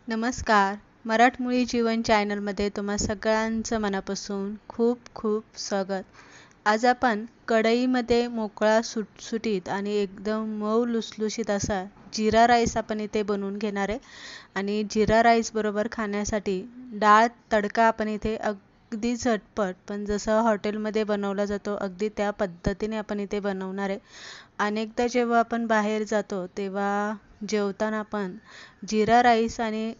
नमस्कार. मराठमोळी जीवन चॅनलमध्ये तुम्हा सगळ्यांचं मनापासून खूप खूप स्वागत. आज आपण कढईमध्ये मोकळा सुटसुटीत आणि एकदम मऊ लुसलुशीत असा जिरा राईस आपण इथे बनवून घेणार आहे. आणि जिरा राईस बरोबर खाण्यासाठी डाळ तडका आपण इथे अगदी झटपट पण जसं हॉटेलमध्ये बनवला जातो अगदी त्या पद्धतीने आपण इथे बनवणार आहे. अनेकदा जेव्हा आपण बाहेर जातो तेव्हा जेवताना आपण जिरा राईस आणि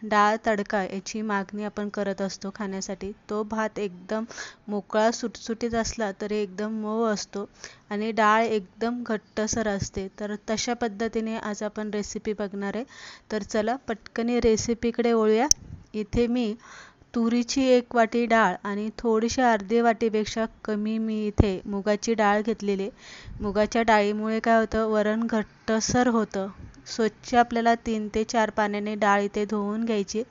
डाळ तडका याची मागणी आपण करत असतो खाण्यासाठी. तो भात एकदम मोकळा सुटसुटीत असला तरी एकदम मऊ असतो आणि डाळ एकदम घट्टसर असते. तर तशा पद्धतीने आज आपण रेसिपी बघणार आहे. तर चला पटकन रेसिपीकडे वळूया. इथे मी तुरीची 1 वाटी डाळ आणि थोडीशी अर्धी वाटीपेक्षा कमी मी इथे मुगाची डाळ घेतलेली. मुगाच्या डाळीमुळे काय होतं, वरण घट्टसर होतं. स्वच्छ आपल्याला 3 ते 4 पाण्याने डाळ इथे धुवून घ्यायची.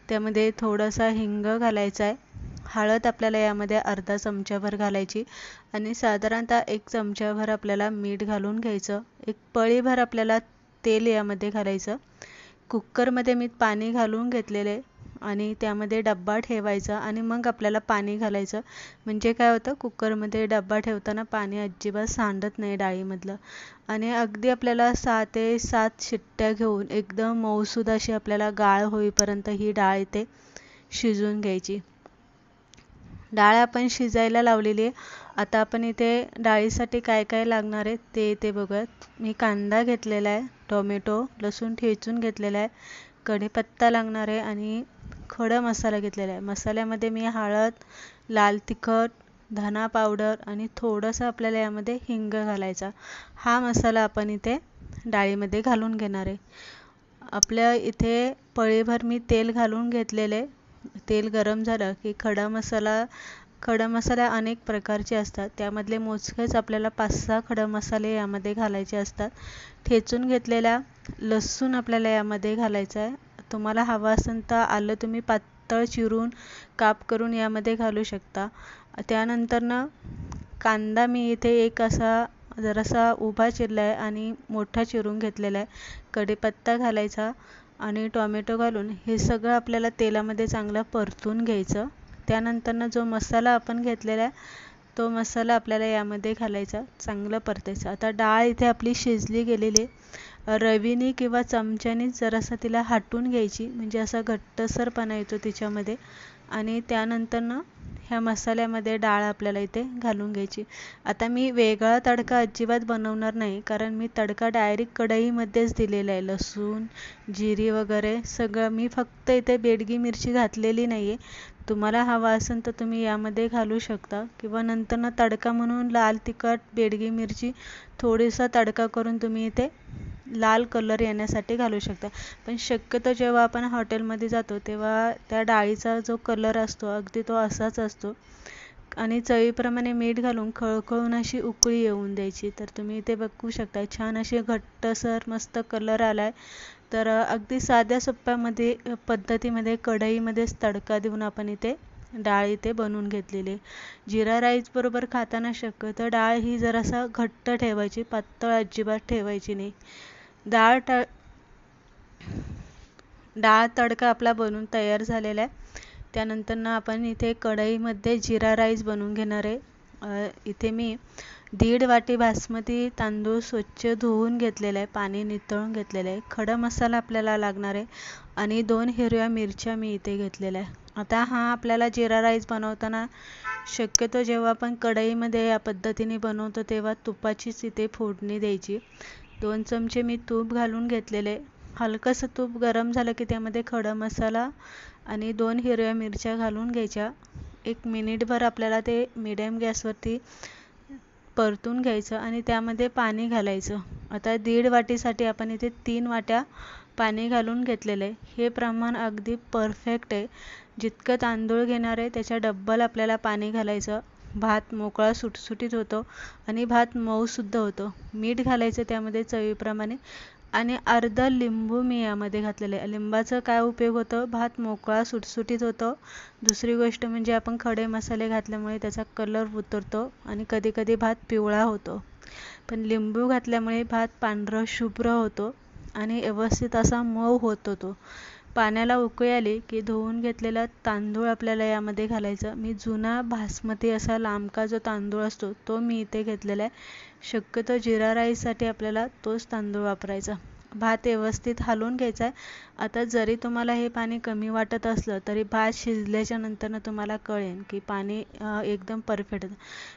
त्यामध्ये थोडासा हिंग घालायचा आहे. हळद आपल्याला यामध्ये अर्धा चमचाभर घालायची आणि साधारणतः 1 चमचाभर आपल्याला मीठ घालून घ्यायचं. 1 पळीभर आपल्याला तेल यामध्ये घालायचं. कुकरमध्ये मी पाणी घालून घेतलेले आणि त्यामध्ये डब्बा ठेवायचा आणि मग आपल्याला पाणी घालायचं. म्हणजे काय होतं, कुकरमध्ये डब्बा ठेवताना पाणी अजिबात सांडत नाही डाळीमधलं. आणि अगदी आपल्याला 6 ते 7 शिट्ट्या घेऊन एकदम मऊसूद अशी आपल्याला गाळ होईपर्यंत ही डाळ इथे शिजवून घ्यायची. डाळ आपण शिजायला लावलेली आहे. आता आपण इथे डाळीसाठी काय काय लागणार आहे ते इथे बघूयात. मी कांदा घेतलेला आहे, टोमॅटो, लसूण ठेचून घेतलेला आहे, कढीपत्ता लागणार आहे आणि खडा मसाला घेतलेला आहे. मसाल्यामध्ये मी हळद, लाल तिखट, धना पावडर आणि थोडंसं आपल्याला यामध्ये हिंग घालायचा. हा मसाला आपण इथे डाळीमध्ये घालून घेणार आहे. आपल्या इथे पळीभर मी तेल घालून घेतलेले. तेल गरम झालं की खडा मसाला अनेक प्रकारचे असतात. त्यामधले मोजकेच आपल्याला 5-6 खडा मसाले यामध्ये घालायचे असतात. ठेचून घेतलेला लसूण आपल्याला यामध्ये घालायचा आहे. तुम्हाला हवं असेल तर आलं तुम्ही पातळ चिरून काप करून यामध्ये घालू शकता. त्यानंतरनं कांदा मी इथे एक असा जरासा उभा चिरला आहे आणि मोठा चिरून घेतलेला आहे. कढीपत्ता घालायचा आणि टोमॅटो घालून हे सगळं आपल्याला तेलामध्ये चांगलं परतून घ्यायचं. त्यानंतरनं जो मसाला आपण घेतलेला आहे तो मसाला आपल्याला यामध्ये घालायचा, चांगलं परतायचं. आता डाळ इथे आपली शिजली गेलेली आहे. रवीने किंवा चमच्याने जरासं तिला हटून घ्यायची, म्हणजे असा घट्टसरपणा येतो तिच्यामध्ये. आणि त्यानंतरनं ह्या मसाल्यामध्ये डाळ आपल्याला इथे घालून घ्यायची. आता मी वेगळा तडका अजिबात बनवणार नाही, कारण मी तडका डायरेक्ट कढईमध्येच दिलेला आहे. लसूण, जिरी वगैरे सगळं मी फक्त इथे बेडगी मिरची घातलेली नाही आहे. तुम्हाला हवा असेल तर तुम्ही यामध्ये घालू शकता किंवा नंतरनं तडका म्हणून लाल तिखट, बेडगी मिरची थोडीसा तडका करून तुम्ही इथे लाल कलर येण्यासाठी घालू शकता. पण शक्यतो जेव्हा आपण हॉटेलमध्ये जातो तेव्हा त्या डाळीचा जो कलर असतो अगदी तो असाच असतो. आणि चवीप्रमाणे मीठ घालून खळखळून अशी उकळी येऊन द्यायची. तर तुम्ही इथे बघू शकता छान अशी घट्टसर मस्त कलर आला आहे. तर अगदी साध्या सोप्या पद्धतीमध्ये कढईमध्येच तडका देऊन आपण इथे डाळ इथे बनवून घेतलेली आहे. जिरा राईस बरोबर खाताना शक्यतो डाळ ही जरासा घट्ट ठेवायची, पातळ अजिबात ठेवायची नाही. डाळ तडका आपला बनवून तयार झालेला आहे. त्यानंतरनं आपण इथे कढईमध्ये जिरा राईस बनवून घेणार आहे. इथे मी 1.5 वाटी बासमती तांदूळ स्वच्छ धुवून घेतलेला आहे, पाणी नितळून घेतलेलं आहे. खडा मसाला आपल्याला लागणार आहे आणि 2 हिरव्या मिरच्या मी इथे घेतलेल्या आहे. आता हा आपल्याला जिरा राईस बनवताना शक्यतो जेव्हा आपण कढईमध्ये या पद्धतीने बनवतो तेव्हा तुपाचीच इथे फोडणी द्यायची. 2 चमचे मी तूप घालून घेतलेले. हलकंसं तूप गरम झालं की त्यामध्ये खडा मसाला आणि 2 हिरव्या मिरच्या घालून घ्यायच्या. 1 मिनिटभर आपल्याला ते मिडियम गॅसवरती परतून घ्यायचं आणि त्यामध्ये पाणी घालायचं. आता 1.5 वाटीसाठी आपण इथे 3 वाट्या पाणी घालून घेतलेलं आहे. हे प्रमाण अगदी परफेक्ट आहे. जितकं तांदूळ घेणार आहे त्याच्या डबल आपल्याला पाणी घालायचं. भात मोकळा सुटसुटीत होतो आणि भात मऊसुद्धा होतो. मीठ घालायचं त्यामध्ये चवीप्रमाणे आणि अर्धा लिंबू मी यामध्ये घातलेलं आहे. लिंबाचं काय उपयोग होतं, भात मोकळा सुटसुटीत होतो. दुसरी गोष्ट म्हणजे आपण खडे मसाले घातल्यामुळे त्याचा कलर उतरतो आणि कधीकधी भात पिवळा होतो. पण लिंबू घातल्यामुळे भात पांढरा शुभ्र होतो आणि व्यवस्थित असा मऊ होतो तो. पाण्याला उकळी आली की धुवून घेतलेला तांदूळ आपल्याला यामध्ये घालायचा. मी जुना बासमती असा लांबका जो तांदूळ असतो तो मी इथे घेतलेला आहे. शक्यतो जिरा राईससाठी आपल्याला तोच तांदूळ वापरायचा. भात व्यवस्थित हलवून घ्यायचा आहे. आता जरी तुम्हाला हे पाणी कमी वाटत असलं तरी भात शिजल्याच्या नंतरनं तुम्हाला कळेल की पाणी एकदम परफेक्ट.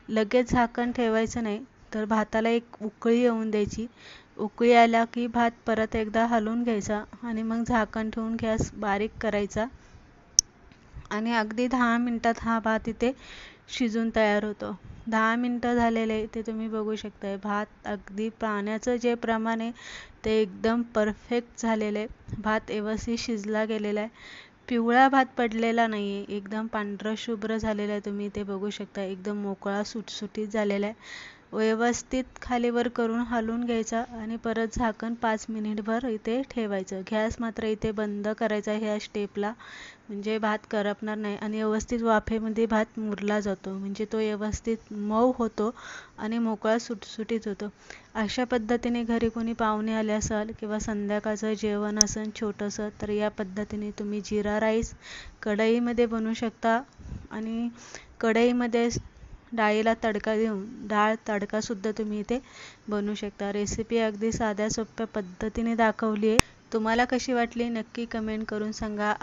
लगेच झाकण ठेवायचं नाही, तर भाताला एक उकळी येऊन द्यायची. उकळी आल्या की भात परत एकदा हलवून घ्यायचा आणि मग झाकण ठेवून गॅस बारीक करायचा आणि अगदी 10 मिनिटात हा भात इथे शिजून तयार होतो. 10 मिनिटं झालेले ते तुम्ही बघू शकताय. भात अगदी पाण्याचं जे प्रमाण आहे ते एकदम परफेक्ट झालेलं आहे. भात व्यवस्थित शिजला गेलेला आहे. पिवळा भात पडलेला नाही आहे, एकदम पांढरं शुभ्र झालेलं आहे. तुम्ही ते बघू शकता. एकदम मोकळा सुटसुटीत झालेला आहे. व्यवस्थित खालीवर करून हलवून घ्यायचा आणि परत झाकण 5 मिनिटभर इथे ठेवायचं. गॅस मात्र इथे बंद करायचा ह्या स्टेपला, म्हणजे भात करपणार नाही आणि व्यवस्थित वाफेमध्ये भात मुरला जातो, म्हणजे तो व्यवस्थित मऊ होतो आणि मोकळा सुटसुटीत होतो. अशा पद्धतीने घरी कोणी पाहुणे आले असाल किंवा संध्याकाळचं जेवण असेल छोटंसं, तर या पद्धतीने तुम्ही जिरा राईस कढईमध्ये बनवू शकता आणि कढईमध्ये डाळीला तडका देऊन डाळ तडकासुद्धा तुम्ही इथे बनवू शकता. रेसिपी अगदी साध्या सोप्या पद्धतीने दाखवली आहे. तुम्हाला कशी वाटली नक्की कमेंट करून सांगा.